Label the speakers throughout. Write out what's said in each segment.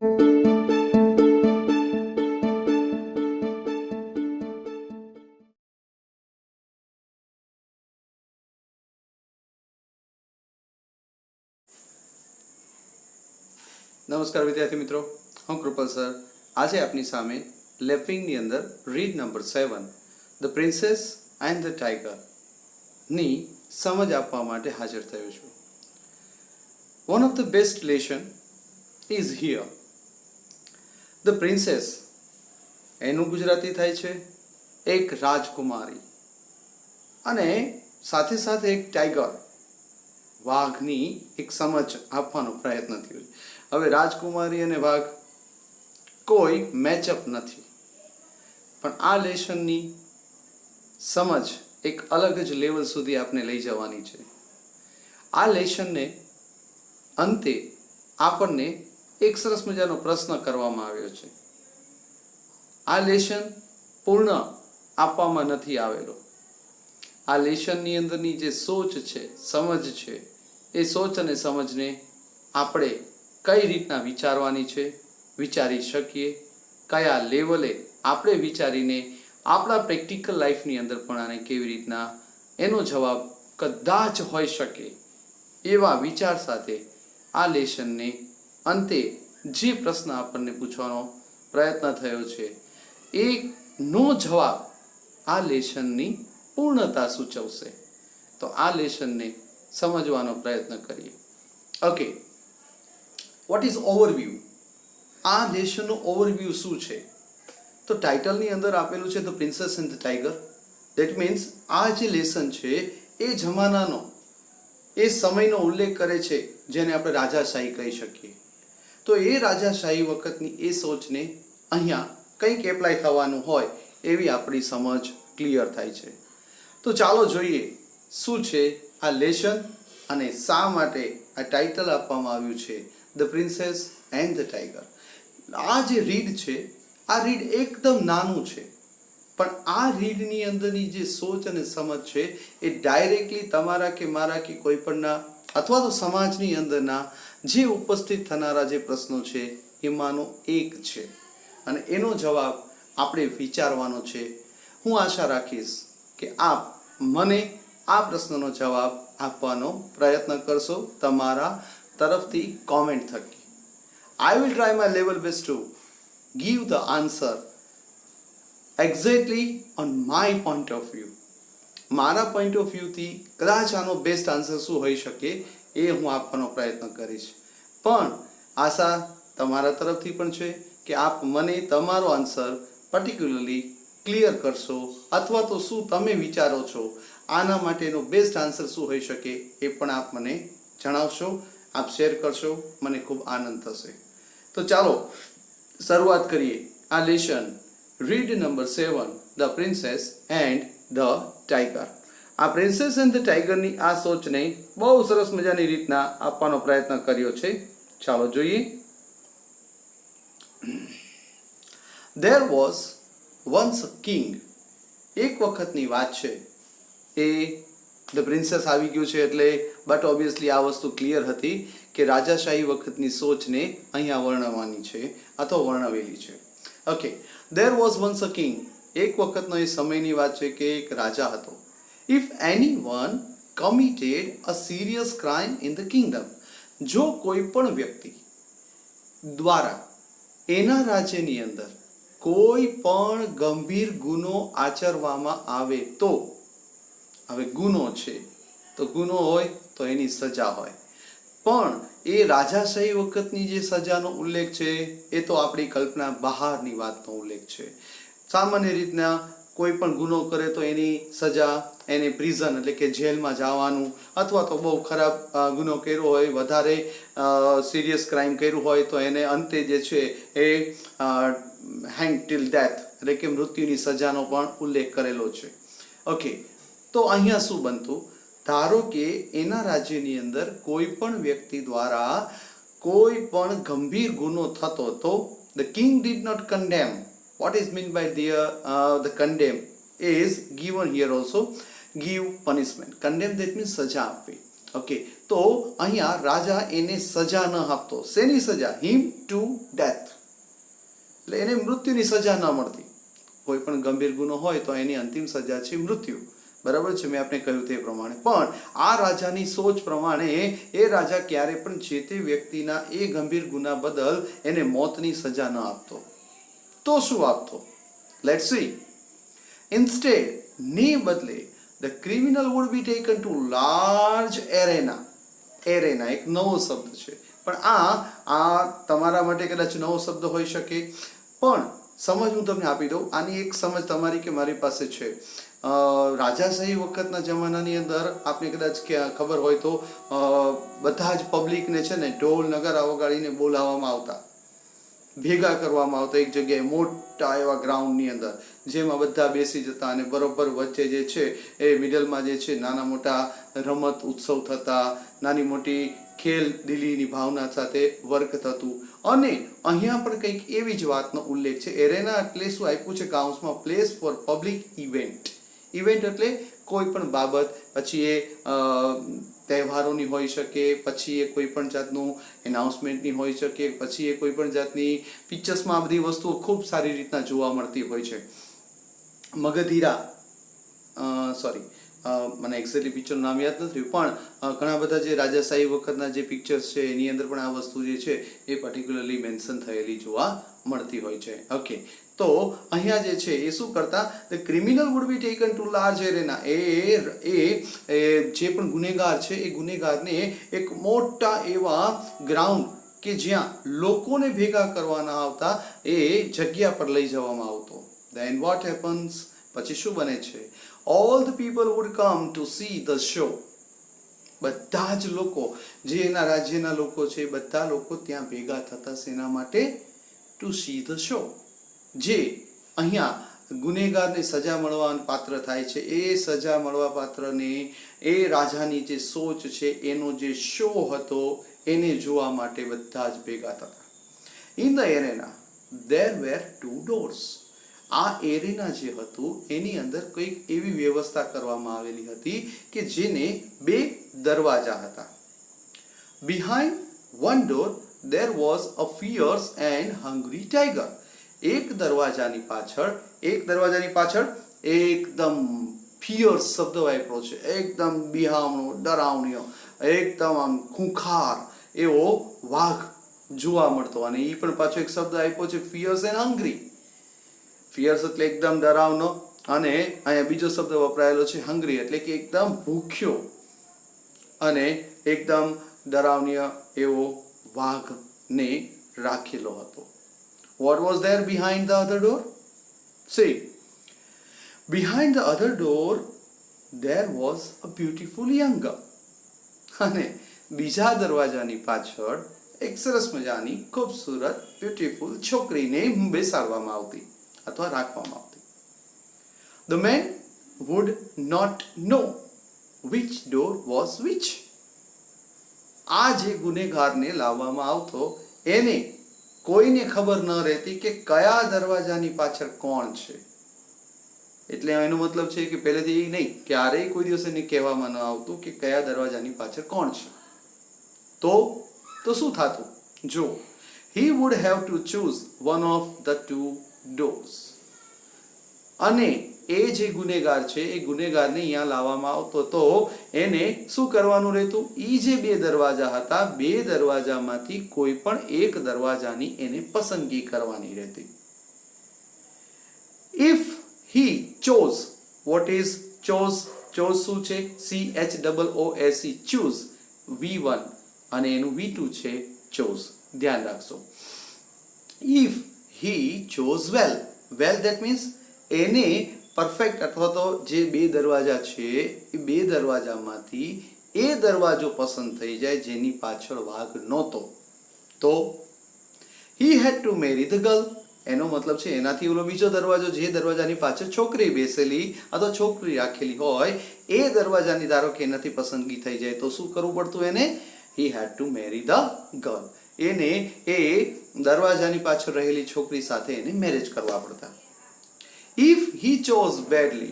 Speaker 1: નમસ્કાર વિદ્યાર્થી મિત્રો, હું કૃપલ સર આજે આપની સામે લેફિંગની અંદર read number 7 the princess and the tiger ની સમજ આપવા માટે હાજર થયો છું. One of the best lesson is here. The princess એનું ગુજરાતી થાય છે એક રાજકુમારી અને સાથે સાથે એક ટાઈગર વાઘની એક સમજ આપવાનો પ્રયત્ન થયો. હવે રાજકુમારી અને વાઘ કોઈ મેચઅપ નથી, પણ આ લેસનની સમજ એક અલગ જ લેવલ સુધી આપને લઈ જવાની છે. આ લેસનને અંતે આપણને એક સરસ મજાનો પ્રશ્ન કરવામાં આવ્યો છે. આ લેસન પૂર્ણ આપવામાં નથી આવેલો. આ લેસનની અંદરની જે સોચ છે, સમજ છે, એ સોચ અને સમજને આપણે કઈ રીતના વિચારવાની છે, વિચારી શકીએ, કયા લેવલે આપણે વિચારીને આપણા પ્રેક્ટિકલ લાઈફની અંદર પણ આને કેવી રીતના એનો જવાબ કદાચ હોઈ શકે એવા વિચાર સાથે આ લેસનને અંતે જે પ્રશ્ન આપણને પૂછવાનો પ્રયત્ન થયો છે એનો જવાબ આ લેસનની પૂર્ણતા સૂચવશે. તો આ લેસનને સમજવાનો પ્રયત્ન કરીએ. Okay, what is overview? આ લેસનનો ઓવરવ્યૂ શું છે? તો ટાઇટલની અંદર આપેલું છે the princess and the tiger. That means આ જે લેસન છે એ જમાનાનો, એ સમયનો ઉલ્લેખ કરે છે જેને આપણે રાજાશાહી કહી શકીએ. તો એ રાજાશાહી વખતની એ સોચને અહીંયા કંઈક એપ્લાય થવાનું હોય એવી આપણી સમજ ક્લિયર થાય છે. તો ચાલો જોઈએ શું છે આ લેસન અને શા માટે આ ટાઇટલ આપવામાં આવ્યું છે the princess and the tiger. આ જે રીડ છે, આ રીડ એકદમ નાનું છે, પણ આ રીડની અંદરની જે સોચ અને સમજ છે એ ડાયરેક્ટલી તમારા કે મારા કે કોઈ પણના અથવા તો સમાજની અંદરના જે ઉપસ્થિત થનારા જે પ્રશ્નો છે એમાંનો એક છે અને એનો જવાબ આપણે વિચારવાનો છે. હું આશા રાખીશ કે આપ મને આ પ્રશ્નનો જવાબ આપવાનો પ્રયત્ન કરશો તમારા તરફથી કોમેન્ટ થકી. I will try my level best to give the answer exactly on my point of view. મારા પોઈન્ટ ઓફ વ્યૂથી કદાચ આનો બેસ્ટ આન્સર શું હોઈ શકે એ હું આપવાનો પ્રયત્ન કરીશ. પણ આશા તમારા તરફથી પણ છે કે આપ મને તમારો આન્સર પર્ટિક્યુલરલી ક્લિયર કરશો અથવા તો શું તમે વિચારો છો આના માટેનો બેસ્ટ આન્સર શું હોઈ શકે એ પણ આપ મને જણાવશો, આપ શેર કરશો. મને ખૂબ આનંદ થશે. તો ચાલો શરૂઆત કરીએ આ lesson read number 7 the princess and the tiger. આ પ્રિન્સેસ એન્ડ ધ ટાઈગરની આ સોચને બહુ સરસ મજાની રીતના આપવાનો પ્રયત્ન કર્યો છે. ચાલો જોઈએ. There was once a king. એક વખતની વાત છે. એ ધ પ્રિન્સેસ આવી ગયું છે એટલે બટ ઓબ્વિયસલી આ વસ્તુ ક્લિયર હતી કે રાજાશાહી વખતની સોચને અહીંયા વર્ણવવાની છે અથવા વર્ણવેલી છે. Okay, there was once a king. એક વખતનો એ સમયની વાત છે કે એક રાજા હતો. If anyone committed a serious crime in the kingdom. જો કોઈ પણ વ્યક્તિ દ્વારા એના રાજ્યની અંદર કોઈ પણ ગંભીર ગુનો આચરવામાં આવે તો, હવે ગુનો છે તો ગુનો હોય તો એની સજા હોય, પણ એ રાજાશાહી વખતની જે સજાનો ઉલ્લેખ છે એ તો આપણી કલ્પના બહારની વાતનો ઉલ્લેખ છે. સામાન્ય રીતના કોઈ પણ ગુનો કરે તો એની સજા એને પ્રિઝન એટલે કે જેલમાં જવાનું, અથવા તો બહુ ખરાબ ગુનો કર્યો હોય, વધારે સિરિયસ ક્રાઇમ કર્યું હોય તો એને અંતે જે છે એ હેંગ ટિલ ડેથ એટલે કે મૃત્યુની સજાનો પણ ઉલ્લેખ કરેલો છે. ઓકે, તો અહીંયા શું બનતું? ધારો કે એના રાજ્યની અંદર કોઈ પણ વ્યક્તિ દ્વારા કોઈ પણ ગંભીર ગુનો થતો તો the king did not condemn. What is meant by the condemn is given here also, give punishment. Condemn that means સજા આપવી. ઓકે, તો અહીંયા રાજા એને સજા ન આપતો. શેની સજા? him to death. એટલે એને મૃત્યુની સજા ન મળતી. કોઈ પણ ગંભીર ગુનો હોય તો એની અંતિમ સજા છે મૃત્યુ. બરાબર છે, મેં આપને કહ્યું તે પ્રમાણે. પણ આ રાજાની સોચ પ્રમાણે એ રાજા ક્યારે પણ જે તે વ્યક્તિના એ ગંભીર ગુના બદલ એને મોતની સજા ન આપતો. તો શું આપતો? Let's see. ઇન્સ્ટેડ, ની બદલે, the criminal would be taken to large arena. Arena એક નવો શબ્દ છે, પણ આ તમારા માટે કદાચ નવો શબ્દ હોઈ શકે, પણ સમજ હું તમને આપી દઉં. આની એક સમજ તમારી કે મારી પાસે છે. રાજાશાહી વખતના જમાનાની અંદર આપને કદાચ ખબર હોય તો બધા જ પબ્લિકને છે ને ઢોલ નગારા વગાડીને બોલાવવામાં આવતા, ભેગા કરવામાં આવતા એક જગ્યાએ મોટા એવા ગ્રાઉન્ડની અંદર, જેમાં બધા બેસી જતા અને બરોબર વચ્ચે જે છે એ મિડલમાં જે છે નાના મોટા રમત ઉત્સવ થતા, નાની મોટી ખેલ દિલીની ભાવના સાથે વર્ક થતું. અને અહીંયા પણ કંઈક એવી જ વાતનો ઉલ્લેખ છે. એરેના એટલે શું આપ્યું છે કાઉન્સમાં? Place for public event. Event એટલે કોઈ પણ બાબત, પછી એ તહેવારોની હોઈ શકે, પછી એ કોઈ પણ જાતનું એનાઉન્સમેન્ટની હોઈ શકે, પછી એ કોઈ પણ જાતની પિક્ચર્સમાં આ બધી વસ્તુઓ ખૂબ સારી રીતના જોવા મળતી હોય છે. મગધીરા, સોરી મને એક્ઝેક્ટલી પિક્ચરનું નામ યાદ નથી, પણ ઘણા બધા જે રાજાશાહી વખતના જે પિક્ચર્સ છે એની અંદર પણ આ વસ્તુ જે છે એ પર્ટિક્યુલરલી મેન્શન થયેલી જોવા મળતી હોય છે. ઓકે, તો અહીંયા જે છે એ શું કરતા? The criminal would be taken to large arena. એ જે પણ ગુનેગાર છે એ ગુનેગારને એક મોટા એવા ગ્રાઉન્ડ કે જ્યાં લોકોને ભેગા કરવાના આવતા એ જગ્યા પર લઈ જવામાં આવતો. Then what happens? પછી શું બને છે? All the people would come to see the show. બધા જ લોકો, જે એના રાજ્યના લોકો છે, બધા લોકો ત્યાં ભેગા થતા શેના માટે? To see the show. જે અહીંયા ગુનેગારને સજા મળવા પાત્ર થાય છે, એ સજા મળવા પાત્રને એ રાજાની જે સોચ છે એનો જે શો હતો એને જોવા માટે બધા જ ભેગા થતા. In the arena there were 2 doors. આ એરેના જે હતું એની અંદર કંઈક એવી વ્યવસ્થા કરવામાં આવેલી હતી કે જેને 2 દરવાજા હતા. Behind one door there was a fierce and hungry tiger. એક દરવાજાની પાછળ એકદમ ફિયર્સ શબ્દ વાપર્યો છે, એકદમ બિહામણો, ડરાવણીઓ, એકદમ આમ ખૂંખાર એવો વાઘ જોવા મળતો. અને એ પણ પાછો એક શબ્દ આપ્યો છે, ફિયર્સ એન્ડ હંગ્રી. ફિયર્સ એટલે એકદમ ડરાવનો, અને અહીંયા બીજો શબ્દ વપરાયેલો છે હંગ્રી, એટલે કે એકદમ ભૂખ્યો અને એકદમ ડરાવનીય એવો વાઘને રાખેલો હતો. What was there behind the other door? See, behind the other door there was a beautiful young girl. અને બીજા દરવાજાની પાછળ એક સરસ મજાની ખૂબસૂરત બ્યુટીફુલ છોકરીને બેસાડવામાં આવતી અથવા રાખવામાં આવતી. The man would not know which door was which. આ જે ગુનેગારને લાવવામાં આવતો એને કોઈને ખબર ન રહેતી કે કયા દરવાજાની પાછળ કોણ છે. એટલે એનો મતલબ છે કે પહેલેથી નહીં, ક્યારેય કોઈ દિવસ એને કહેવામાં ન આવતું કે કયા દરવાજાની પાછળ કોણ છે. તો શું થતું? જો, he would have to choose one of the 2 doors. અને એ જે ગુનેગાર છે એ ગુનેગારને અહીંયા લાવવામાં આવતો તો એને શું કરવાનું રહેતું? એ જે 2 દરવાજા હતા, 2 દરવાજામાંથી કોઈ પણ એક દરવાજાની એને પસંદગી કરવાની રહેતી. If he chose, what is chose? chose શું છે? CHOOSE, choose, V1 અને એનું V2 છે chose. ધ્યાન રાખશો. If he chose well, that means એને પરફેક્ટ અથવા તો જે 2 દરવાજા છે એ 2 દરવાજામાંથી એ દરવાજો પસંદ થઈ જાય જેની પાછળ વાઘ નહોતો, તો he had to marry the girl. એનો મતલબ છે એનાથી ઓલો બીજો દરવાજો, જે દરવાજાની પાછળ છોકરી બેસેલી અથવા છોકરી રાખેલી હોય, એ દરવાજાની ધારો કે એનાથી પસંદગી થઈ જાય તો શું કરવું પડતું એને? he had to marry the girl. એને એ દરવાજાની પાછળ રહેલી છોકરી સાથે એને મેરેજ કરવા પડતા. If he chose badly,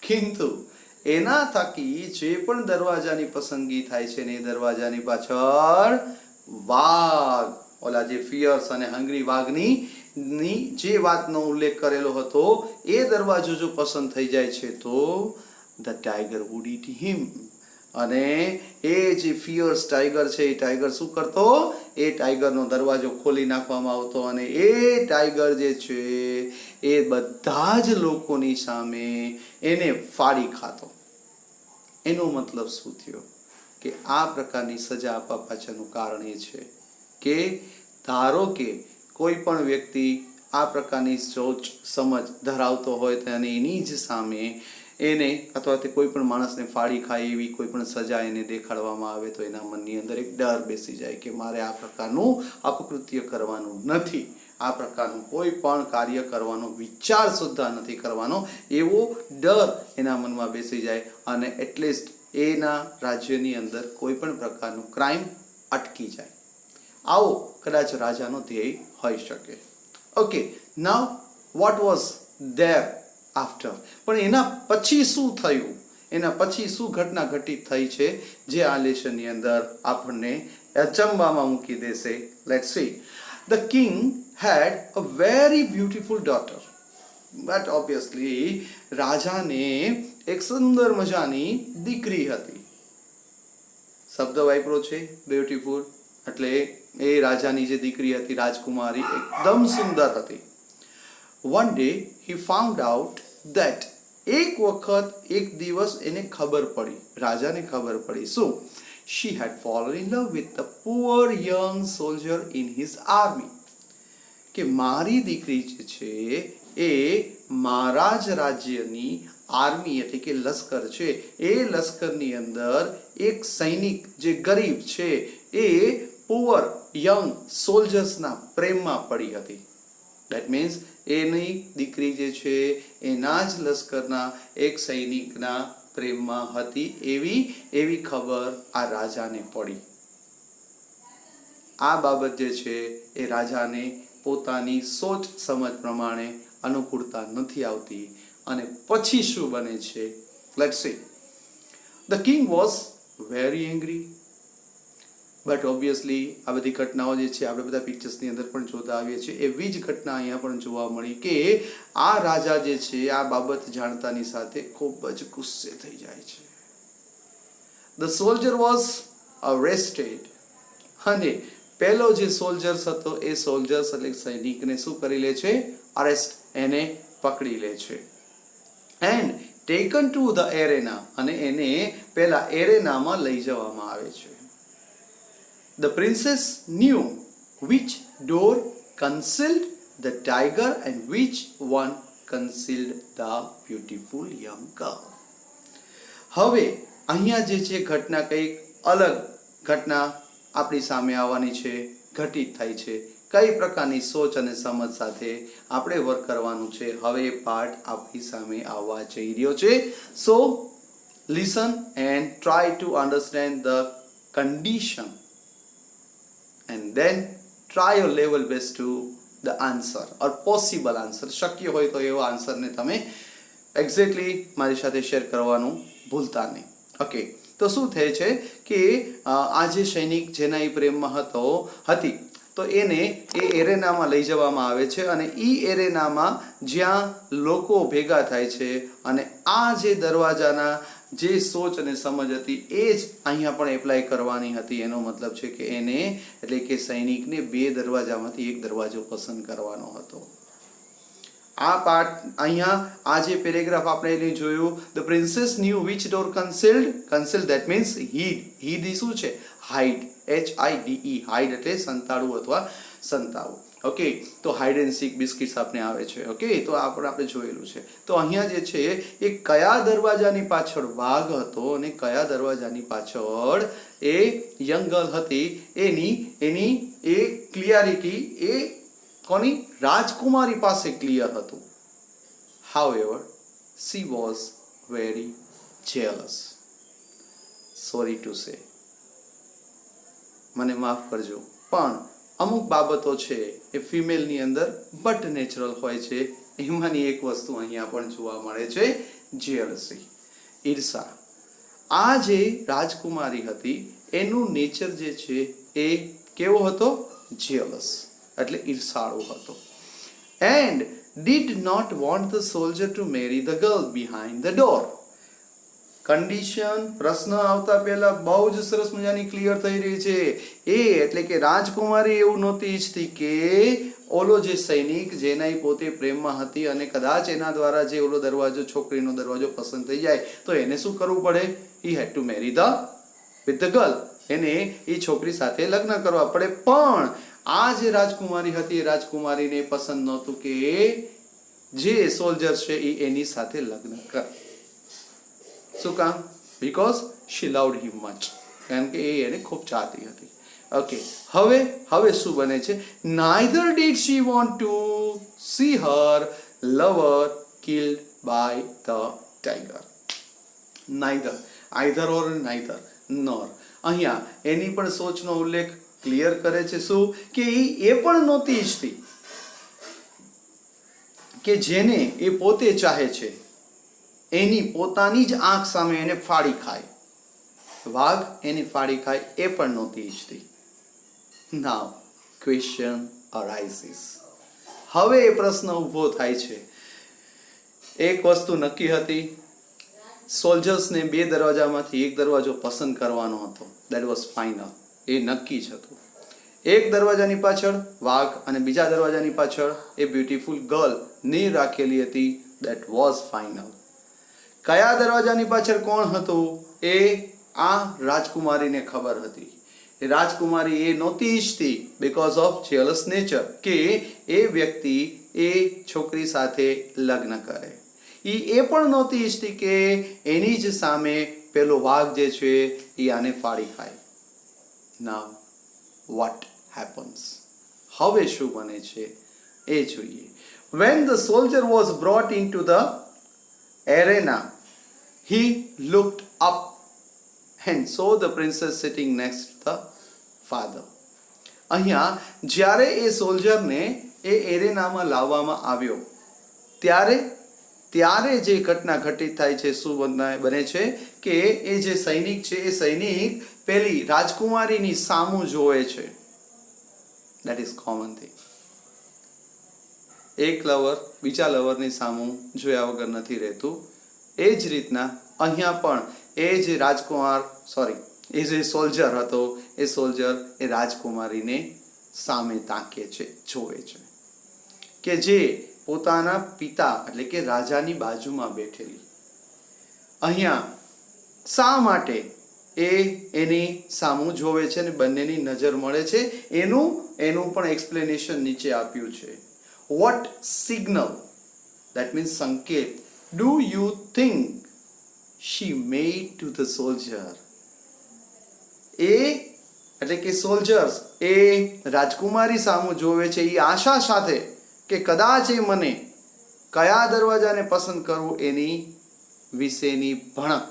Speaker 1: કિંતુ એના થકી જે પણ દરવાજાની પસંદગી થાય છે ને એ દરવાજાની પાછળ વાઘ, ઓલા ઓલા જે ફિયર્સ અને હંગ્રી વાઘની જે વાતનો ઉલ્લેખ કરેલો હતો એ દરવાજો જો પસંદ થઈ જાય છે તો ધ ટાઈગર વુડ ઈટ હિમ. અને એ જે ફિયર્સ ટાઈગર છે એ ટાઈગર શું કરતો? એ ટાઈગરનો દરવાજો ખોલી નાખવામાં આવતો અને એ ટાઈગર જે છે એ બધા જ લોકોની સામે એને ફાડી ખાતો. એનો મતલબ શું થયો કે આ પ્રકારની સજા આપવા પાછળનું કારણ એ છે કે ધારો કે કોઈ પણ વ્યક્તિ આ પ્રકારની સોચ સમજ ધરાવતો હોય તો અને એની જ સામે એને અથવા તે કોઈ પણ માણસને ફાડી ખાય એવી કોઈ પણ સજા એને દેખાડવામાં આવે તો એના મનની અંદર એક ડર બેસી જાય કે મારે આ પ્રકારનું અપકૃત્ય કરવાનું નથી, આ પ્રકારનું કોઈ પણ કાર્ય કરવાનો વિચાર સુદ્ધા નથી કરવાનો, એવો ડર એના મનમાં બેસી જાય અને એટલીસ્ટ એના રાજ્યની અંદર કોઈ પણ પ્રકારનું ક્રાઇમ અટકી જાય. આવો કદાચ રાજાનો ધ્યેય હોઈ શકે. Okay, now what was there after? પણ એના પછી શું થયું? એના પછી શું ઘટના ઘટિત થઈ છે જે આ લેસનની અંદર આપણને અચંબામાં મૂકી દેશે? Let's see. The king had a very beautiful daughter. But obviously રાજાને એક સુંદર મજાની દીકરી હતી. શબ્દ વાપરો છે બ્યુટીફુલ, એટલે એ રાજાની જે દીકરી હતી રાજકુમારી એકદમ સુંદર હતી. One day he found out that એક વખત એક દિવસ એને ખબર પડી, રાજાને ખબર પડી શું? She had fallen in love with a poor young soldier in his army. કે મારી દીકરી જે છે એ મારા જ રાજ્યની આર્મી એટલે કે લશ્કર છે એ લશ્કરની અંદર એક સૈનિક જે ગરીબ છે એ પુઅર યંગ સોલ્જર્સના પ્રેમમાં પડી હતી. દેટ મીન્સ એની દીકરી જે છે એના જ લશ્કરના એક સૈનિકના પ્રેમમાં હતી એવી ખબર આ રાજાને પડી. આ બાબત જે છે એ રાજાને પોતાની સોચ સમજ પ્રમાણે અનુકૂળતા નથી આવતી અને પછી શું બને છે? Let's see. The king was very angry. But obviously આ બધી ઘટનાઓ જે છે આપણે બધા પિક્ચર્સની અંદર પણ જોતા આવીએ છીએ, એવી જ ઘટના અહીંયા પણ જોવા મળી કે આ રાજા જે છે આ બાબત જાણતાની સાથે ખૂબ જ ગુસ્સે થઈ જાય છે. The soldier was arrested. અને પહેલો જે સોલ્જર્સ હતો એ સોલ્જર્સ એટલે સૈનિકને શું કરી લે છે? અરેસ્ટ, એને પકડી લે છે. એન્ડ ટેકન ટુ ધ એરેના, અને એને પેલા એરેનામાં લઈ જવામાં આવે છે. The princess knew which door concealed the tiger and which one concealed the beautiful young girl. હવે અહીંયા જે છે ઘટના કંઈક અલગ ઘટના આપણી સામે આવવાની છે, ઘટિત થાય છે. કઈ પ્રકારની સોચ અને સમજ સાથે આપણે વર્ક કરવાનું છે હવે એ પાર્ટ આપણી સામે આવવા જઈ રહ્યો છે. સો listen and try to understand the condition and then try your level best to the answer or possible answer. શક્ય હોય તો એવા આન્સરને તમે એક્ઝેક્ટલી મારી સાથે શેર કરવાનું ભૂલતા નહીં. ઓકે, તો શું થાય છે કે આ જે સૈનિક જેના એ પ્રેમમાં હતી તો એને એ એરેનામાં લઈ જવામાં આવે છે અને એ એરેનામાં જ્યાં લોકો ભેગા થાય છે અને આ જે દરવાજાના જે સોચ અને સમજ હતી એ જ અહીંયા પણ એપ્લાય કરવાની હતી. એનો મતલબ છે કે એને એટલે કે સૈનિકને બે દરવાજામાંથી એક દરવાજો પસંદ કરવાનો હતો. આ પાર્ટ અહીંયા આ જે પેરેગ્રાફ આપણે જોયું, the princess knew which door concealed that means hid શું છે? હાઇડ, HIDE, હાઇડ એટલે સંતાડવું અથવા સંતાવવું. ઓકે, તો હાઇડ એન્ડ સીક બિસ્કિટ્સ આપણે આવે છે. ઓકે, તો આપણે જોયેલું છે. તો અહીંયા જે છે એ કયા દરવાજાની પાછળ વાઘ હતો અને કયા દરવાજાની પાછળ એ યંગ ગર્લ હતી એની એ ક્લિયરિટી એ કોની? રાજકુમારી પાસે ક્લિયર હતું. However, she was very jealous. Sorry to say. મને માફ કરજો, પણ અમુક બાબતો છે એ ફિમેલની અંદર બટ નેચરલ હોય છે. એમાંની એક વસ્તુ અહીંયા પણ જોવા મળે છે, જેલસી, ઈર્ષા. આ જે રાજકુમારી હતી એનું નેચર જે છે એ કેવો હતો? jealous એટલે ઈર્ષાળુ હતો. And did not want the soldier to marry the girl behind the door. Condition પ્રશ્ન આવતા પહેલા બહુ જ સરસ મજાની ક્લિયર થઈ રહી છે. એ એટલે કે રાજકુમારી એવું નહોતી ઈચ્છતી કે ઓલો જે સૈનિક જેના પોતે પ્રેમમાં હતી અને કદાચ એના દ્વારા જે ઓલો દરવાજો છોકરીનો દરવાજો પસંદ થઈ જાય તો એને શું કરવું પડે? he had to marry with the girl. એને એ છોકરી સાથે લગ્ન કરવા પડે. પણ આ જે રાજકુમારી હતી એ રાજકુમારીને પસંદ નહોતું કે જે સોલ્જર છે એ એની સાથે લગ્ન કરે. શું કામ? Because she loved him much. કારણ કે એ એને ખૂબ ચાહતી હતી. ઓકે, હવે શું બને છે? Neither did she want to see her lover killed by the tiger. Neither, either or neither, nor. અહીંયા એની પણ સોચનો ઉલ્લેખ ક્લિયર કરે છે. શું કે એ પણ નહોતી ઈચ્છતી કે જેને એ પોતે ચાહે છે એની પોતાની જ આંખ સામે એને ફાડી ખાય, વાઘ એને ફાડી ખાય, એ પણ નહોતી ઈચ્છતી. નાઉ ક્વેશ્ચન અરાઇઝિસ. હવે એ પ્રશ્ન ઊભો થાય છે. એક વસ્તુ નક્કી હતી, સોલ્જર્સને બે દરવાજામાંથી એક દરવાજો પસંદ કરવાનો હતો. That was final. એ નક્કી જ હતું. એક દરવાજાની પાછળ વાઘ અને બીજા દરવાજાની પાછળ એ બ્યુટીફુલ ગર્લ ને રાખેલી હતી. That was final. કયા દરવાજાની પાછળ કોણ હતું એ આ રાજકુમારીને ખબર હતી. એ રાજકુમારી એ નહોતી ઈચ્છતી બીકોઝ ઓફ જેલસ નેચર કે એ વ્યક્તિ એ છોકરી સાથે લગ્ન કરે. એ પણ નહોતી ઈચ્છતી કે એની જ સામે પેલો વાઘ જે છે એ આને ફાડી ખાય. નાઉ વોટ હેપન્સ? હવે શું બને છે એ જોઈએ. When the soldier was brought into the arena, he looked up and saw the princess sitting next to the father. અહીંયા જ્યારે એ સોલ્જરને એ એરેનામાં લાવવામાં આવ્યો ત્યારે જે ઘટના ઘટિત થાય છે, શું બને છે કે એ જે સૈનિક છે એ સૈનિક પેલી રાજકુમારીની સામું જોવે છે. That is common thing. એક લવર બીજા લવરની સામું જોયા વગર નથી રહેતું. એ જ રીતના અહીંયા પણ એ જે એ જે સોલ્જર હતો એ સોલ્જર એ રાજકુમારીને સામે તાકે છે, જોવે છે કે જે પોતાના પિતા એટલે કે રાજાની બાજુમાં બેઠેલી. અહીંયા શા માટે એ એની સામું જોવે છે ને બંનેની નજર મળે છે એનું પણ એક્સપ્લેનેશન નીચે આપ્યું છે. વોટ સિગ્નલ, દેટ મીન્સ સંકેત, do you think she made to the soldier? એટલે કે સોલ્જર્સ એ રાજકુમારી સામું જોવે છે એ આશા સાથે કે કદાચ એ મને કયા દરવાજાને પસંદ કરવું એની વિશેની ભણક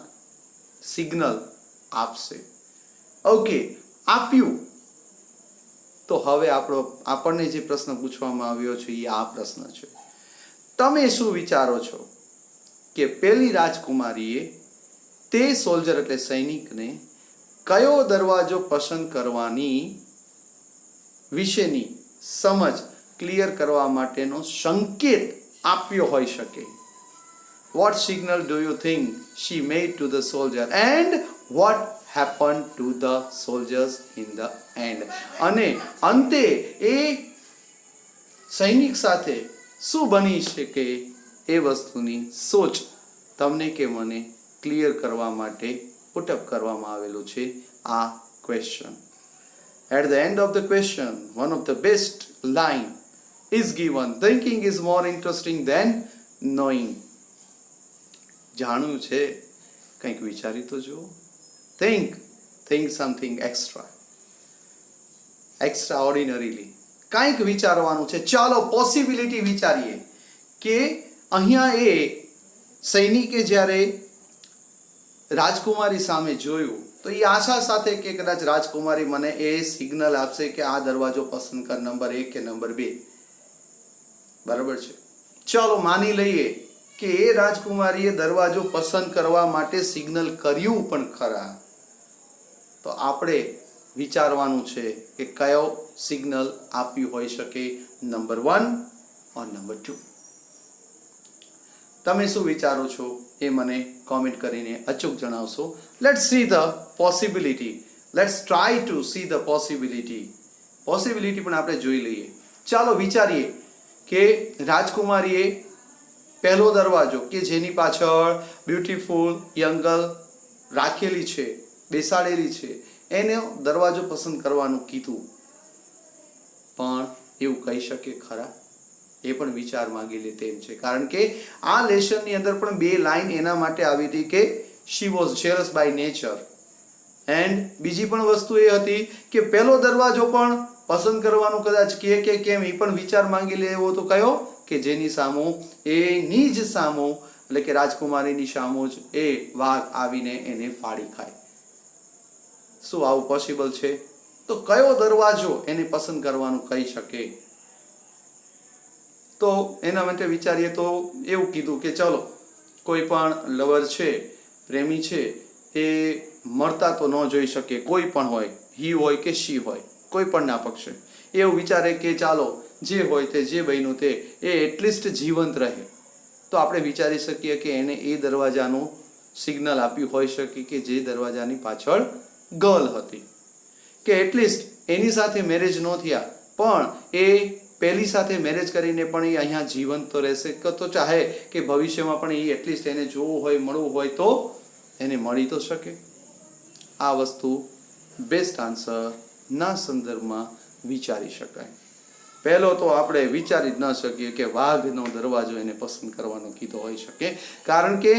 Speaker 1: સિગ્નલ આપશે. ઓકે, આપ્યું. તો હવે આપણને જે પ્રશ્ન પૂછવામાં આવ્યો છે એ આ પ્રશ્ન છે. તમે શું વિચારો છો કે પેલી રાજકુમારીએ તે સોલ્જર એટલે સૈનિકને કયો દરવાજો પસંદ કરવાની વિશેની સમજ ક્લિયર કરવા માટેનો સંકેત આપ્યો હોઈ શકે? What signal do you think she made to the soldier and what happened to the soldiers in the end? અને અંતે એ સૈનિક સાથે શું બની શકે એ વસ્તુની સોચ તમને કે મને ક્લિયર કરવા માટે પુટઅપ કરવામાં આવેલું છે આ question. At the end of the question, one of the best line is given, thinking is more interesting than knowing. જાણવું છે કંઈક વિચારી તો જુઓ. think something extraordinarily. કંઈક વિચારવાનું છે. ચાલો પોસિબિલિટી વિચારીએ કે અહીંયા એ સૈનિકે જ્યારે રાજકુમારી સામે જોયું તો એ આશા સાથે કે કદાચ રાજકુમારી મને એ સિગ્નલ આપશે કે આ દરવાજો પસંદ કર, નંબર 1 કે નંબર 2. બરાબર છે. ચાલો માની લઈએ કે એ રાજકુમારીએ દરવાજો પસંદ કરવા માટે સિગ્નલ કર્યું પણ ખરા. તો આપણે વિચારવાનું છે કે કયો સિગ્નલ આપ્યું હોઈ શકે, નંબર 1 ઓર નંબર 2. તમે શું વિચારો છો એ મને કોમેન્ટ કરીને અચૂક જણાવશો. Let's see the possibility, let's try to see the possibility પણ આપણે જોઈ લઈએ. ચાલો વિચારીએ કે રાજકુમારીએ પહેલો દરવાજો કે જેની પાછળ બ્યુટીફુલ યંગ ગર્લ રાખેલી છે, બેસાડેલી છે, એને દરવાજો પસંદ કરવાનું કીધું, પણ એવું કહી શકે ખરા? એ પણ વિચાર માંગી લે તેમ છે. કારણ કે આ લેસનની અંદર પણ 2 લાઈન એના માટે આવી હતી કે she was jealous by nature, and બીજી પણ વસ્તુ એ હતી કે પહેલો દરવાજો પણ પસંદ કરવાનું કદાચ કે કેમ એ પણ વિચાર માંગી લે એવો તો કયો કે જેની સામો, એની જ સામો, એટલે કે રાજકુમારીની સામો જ એ વાઘ આવીને એને ફાડી ખાય. શું આવું પોસિબલ છે? તો કયો દરવાજો એને પસંદ કરવાનું કહી શકે? તો એના માટે વિચારીએ તો એવું કીધું કે ચલો કોઈ પણ લવર છે, પ્રેમી છે, એ મળતા તો ન જોઈ શકે, કોઈ પણ હોય, હી હોય કે શી હોય, કોઈ પણ ના પક્ષે એવું વિચારે કે ચાલો જે હોય તે, જે બન્યું તે, એ એટલીસ્ટ જીવંત રહે. તો આપણે વિચારી શકીએ કે એને એ દરવાજાનું સિગ્નલ આપ્યું હોઈ શકે કે જે દરવાજાની પાછળ ગર્લ હતી, કે એટલીસ્ટ એની સાથે મેરેજ ન થયા પણ એ પહેલી સાથે મેરેજ કરીને પણ એ અહીંયા જીવંત તો રહેશે, તો ચાહે કે ભવિષ્યમાં પણ એ એટલીસ્ટ એને જોવું હોય, મળવું હોય તો એને મળી તો શકે. આ વસ્તુ બેસ્ટ આન્સર ના સંદર્ભમાં વિચારી શકાય. પહેલો તો આપણે વિચારી જ ન શકીએ કે વાઘનો દરવાજો એને પસંદ કરવાનો કીધો હોઈ શકે, કારણ કે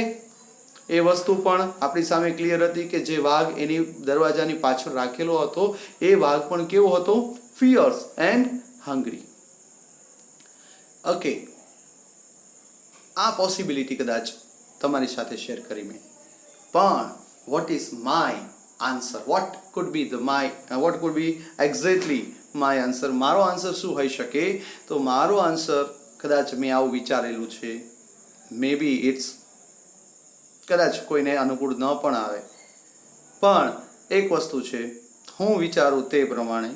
Speaker 1: એ વસ્તુ પણ આપણી સામે ક્લિયર હતી કે જે વાઘ એની દરવાજાની પાછળ રાખેલો હતો એ વાઘ પણ કેવો હતો? Fierce and hungry. ઓકે, આ પોસિબિલિટી કદાચ તમારી સાથે શેર કરી મેં, પણ what is my answer? Vote food B exactly my answer? મારો આન્સર શું હોઈ શકે? તો મારો આન્સર કદાચ મેં આવું વિચારેલું છે, મે બી ઇટ્સ કદાચ કોઈને અનુકૂળ ન પણ આવે, પણ એક વસ્તુ છે, હું વિચારું તે પ્રમાણે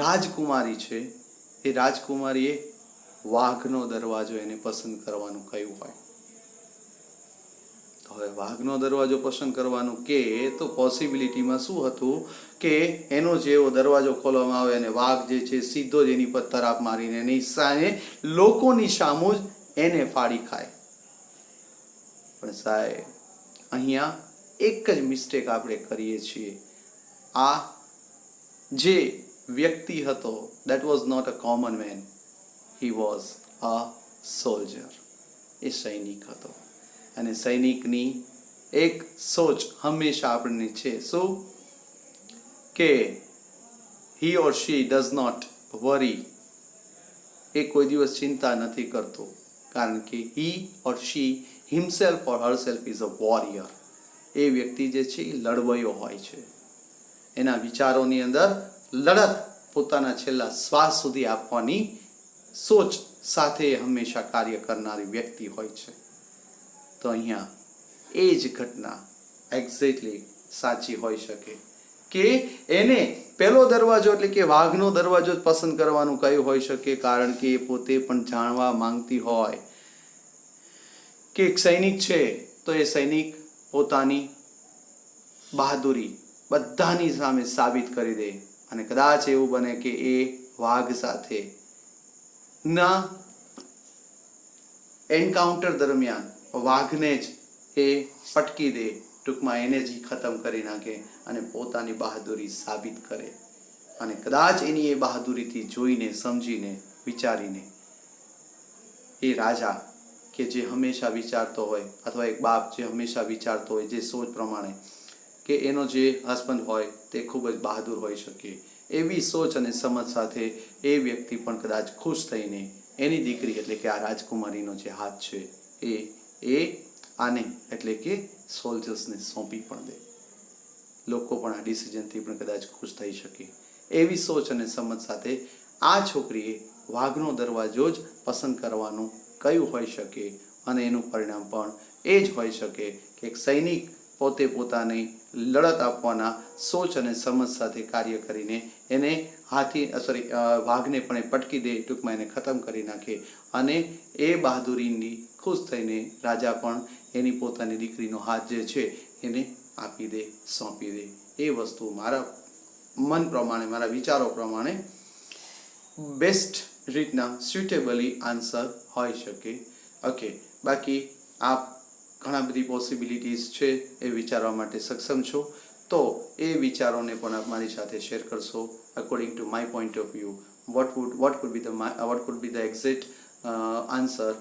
Speaker 1: રાજકુમારી છે, એ રાજકુમારીએ વાઘનો દરવાજો એને પસંદ કરવાનું કહ્યું હોય. હવે વાઘનો દરવાજો પસંદ કરવાનું કે તો પોસિબિલિટીમાં શું હતું કે એનો જેવો દરવાજો ખોલવામાં આવે અને વાઘ જે છે સીધો જ એની પર તરાપ મારીને એની સામે લોકોની સામું જ એને ફાડી ખાય. પણ સાહેબ અહીંયા એક જ મિસ્ટેક આપણે કરીએ છીએ. આ જે વ્યક્તિ હતો, that was not a common man, he was a soldier. એ સૈનિક હતો, અને સૈનિકની એક સોચ હંમેશા આપણને છે શું? કે he or she does not worry. એ કોઈ દિવસ ચિંતા નથી કરતો, કારણ કે he or she himself or herself is a warrior. એ વ્યક્તિ જે છે એ લડવૈયો હોય છે, એના વિચારોની અંદર લડત પોતાના છેલ્લા શ્વાસ સુધી આપવાની સોચ સાથે હંમેશા કાર્ય કરનારી વ્યક્તિ હોય છે. તો અહીંયા એ જ ઘટના એક્ઝેક્ટલી સાચી હોઈ શકે કે એને પહેલો દરવાજો એટલે કે વાઘનો દરવાજો જ પસંદ કરવાનું કહ્યું હોઈ શકે, કારણ કે એ પોતે પણ જાણવા માંગતી હોય કે એક સૈનિક છે તો એ સૈનિક પોતાની બહાદુરી બધાની સામે સાબિત કરી દે, અને કદાચ એવું બને કે એ વાઘ સાથે ના એન્કાઉન્ટર દરમિયાન વાઘને જ એ પટકી દે, ટૂંકમાં એને જ ખતમ કરી નાખે અને પોતાની બહાદુરી સાબિત કરે. અને કદાચ એની એ બહાદુરીથી જોઈને, સમજીને, વિચારીને એ રાજા કે જે હંમેશા વિચારતો હોય, અથવા એક બાપ જે હંમેશા વિચારતો હોય જે સોચ પ્રમાણે કે એનો જે હસબન્ડ હોય તે ખૂબ જ બહાદુર હોઈ શકે, એવી સોચ અને સમજ સાથે એ વ્યક્તિ પણ કદાચ ખુશ થઈને એની દીકરી એટલે કે આ રાજકુમારીનો જે હાથ છે એ આને એટલે કે સોલ્જર્સને સોંપી પણ દે. લોકો પણ આ ડિસિઝનથી પણ કદાચ ખુશ થઈ શકે, એવી સોચ અને સમજ સાથે આ છોકરીએ વાઘનો દરવાજો જ પસંદ કરવાનું કયું હોઈ શકે, અને એનું પરિણામ પણ એ જ હોઈ શકે કે એક સૈનિક પોતે પોતાની લડત આપવાના સોચ અને સમજ સાથે કાર્ય કરીને એને વાઘને પણ એ પટકી દે, ટૂંકમાં એને ખતમ કરી નાખે. અને એ બહાદુરીની ખુશ થઈને રાજા પણ એની પોતાની દીકરીનો હાથ જે છે એને આપી દે, સોંપી દે. એ વસ્તુ મારા મન પ્રમાણે, મારા વિચારો પ્રમાણે બેસ્ટ રીતના સ્યુટેબલી આન્સર હોઈ શકે. ઓકે, બાકી આપ ઘણા બધી પોસિબિલિટીઝ છે એ વિચારવા માટે સક્ષમ છો, તો એ વિચારોને પણ આપ મારી સાથે શેર કરશો. According to my point of view, what could be the exact answer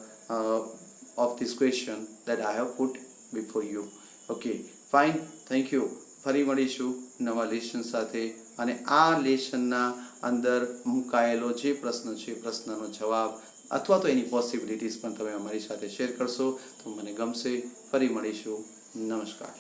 Speaker 1: of this question that I have put before you. Okay, fine, thank you. ફરી મળીશું નવા લેસન સાથે, અને આ લેસનના અંદર મુકાયેલો જે પ્રશ્ન છે, પ્રશ્નનો જવાબ અથવા તો એની પોસિબિલિટીઝ પણ તમે અમારી સાથે શેર કરશો તો મને ગમશે. ફરી મળીશું. નમસ્કાર.